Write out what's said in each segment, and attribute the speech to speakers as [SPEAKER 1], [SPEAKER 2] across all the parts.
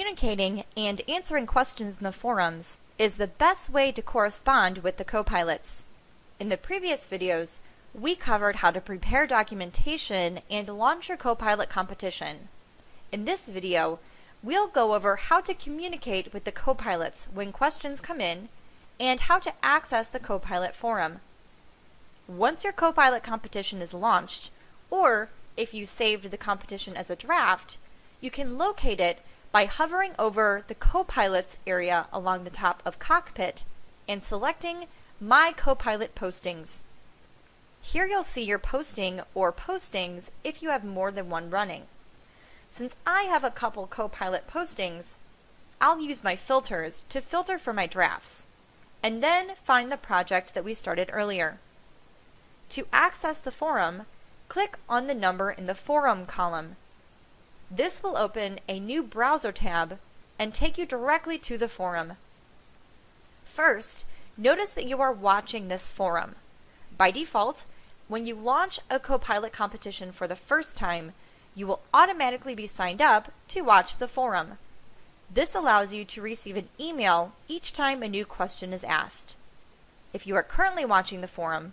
[SPEAKER 1] Communicating and answering questions in the forums is the best way to correspond with the co-pilots. In the previous videos, we covered how to prepare documentation and launch your co-pilot competition. In this video, we'll go over how to communicate with the co-pilots when questions come in and how to access the co-pilot forum. Once your co-pilot competition is launched, or if you saved the competition as a draft, you can locate it by hovering over the co-pilots area along the top of Cockpit and selecting My Co-Pilot Postings. Here you'll see your posting or postings if you have more than one running. Since I have a couple co-pilot postings, I'll use my filters to filter for my drafts, and then find the project that we started earlier. To access the forum, click on the number in the Forum column. This will open a new browser tab and take you directly to the forum. First, notice that you are watching this forum. By default, when you launch a co-pilot competition for the first time, you will automatically be signed up to watch the forum. This allows you to receive an email each time a new question is asked. If you are currently watching the forum,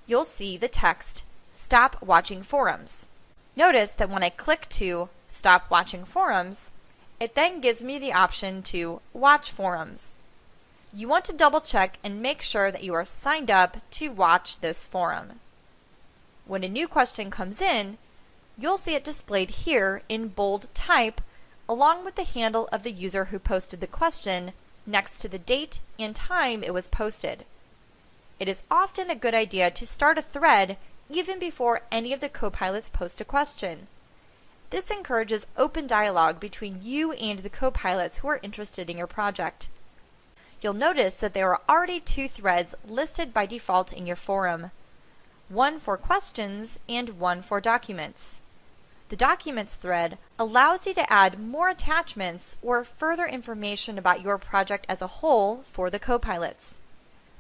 [SPEAKER 1] you'll see the text, Stop Watching Forums. Notice that when I click to Stop Watching Forums, it then gives me the option to Watch Forums. You want to double check and make sure that you are signed up to watch this forum. When a new question comes in, you'll see it displayed here in bold type along with the handle of the user who posted the question next to the date and time it was posted. It is often a good idea to start a thread even before any of the co-pilots post a question. This encourages open dialogue between you and the co-pilots who are interested in your project. You'll notice that there are already two threads listed by default in your forum, one for questions and one for documents. The Documents thread allows you to add more attachments or further information about your project as a whole for the co-pilots.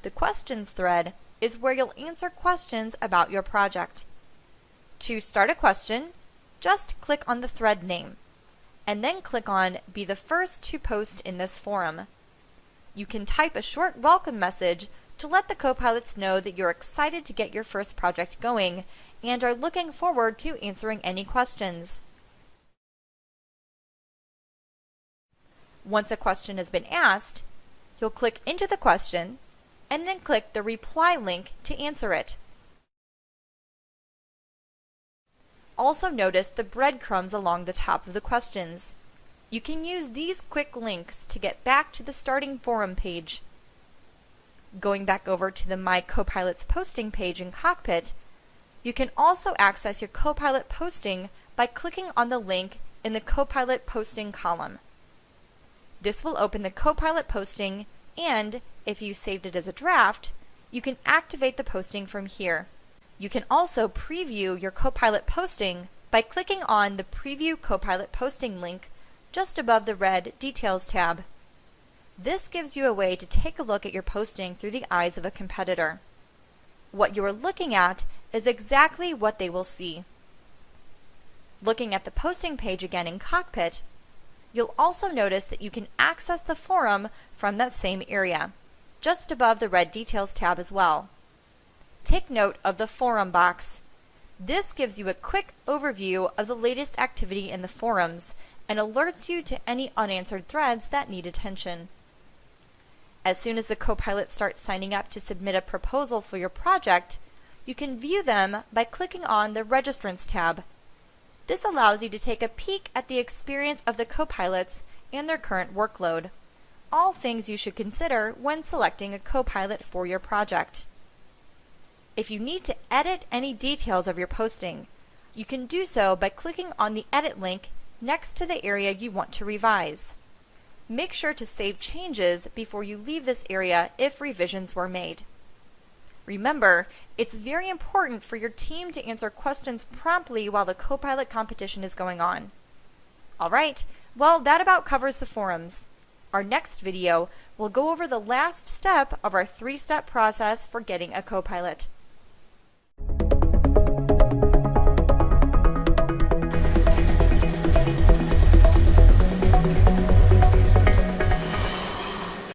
[SPEAKER 1] The Questions thread is where you'll answer questions about your project. To start a question, just click on the thread name, and then click on Be the First to Post in this forum. You can type a short welcome message to let the co-pilots know that you're excited to get your first project going and are looking forward to answering any questions. Once a question has been asked, you'll click into the question and then click the reply link to answer it. Also notice the breadcrumbs along the top of the questions. You can use these quick links to get back to the starting forum page. Going back over to the My Co-Pilots posting page in Cockpit, you can also access your co-pilot posting by clicking on the link in the co-pilot posting column. This will open the co-pilot posting, and if you saved it as a draft, you can activate the posting from here. You can also preview your co-pilot posting by clicking on the Preview Co-Pilot Posting link just above the red Details tab. This gives you a way to take a look at your posting through the eyes of a competitor. What you are looking at is exactly what they will see. Looking at the posting page again in Cockpit, you'll also notice that you can access the forum from that same area, just above the red Details tab as well. Take note of the forum box. This gives you a quick overview of the latest activity in the forums and alerts you to any unanswered threads that need attention. As soon as the co-pilot starts signing up to submit a proposal for your project, you can view them by clicking on the Registrants tab. This allows you to take a peek at the experience of the co-pilots and their current workload, all things you should consider when selecting a co-pilot for your project. If you need to edit any details of your posting, you can do so by clicking on the Edit link next to the area you want to revise. Make sure to save changes before you leave this area if revisions were made. Remember, it's very important for your team to answer questions promptly while the co-pilot competition is going on. Alright, well that about covers the forums. Our next video will go over the last step of our 3-step process for getting a co-pilot.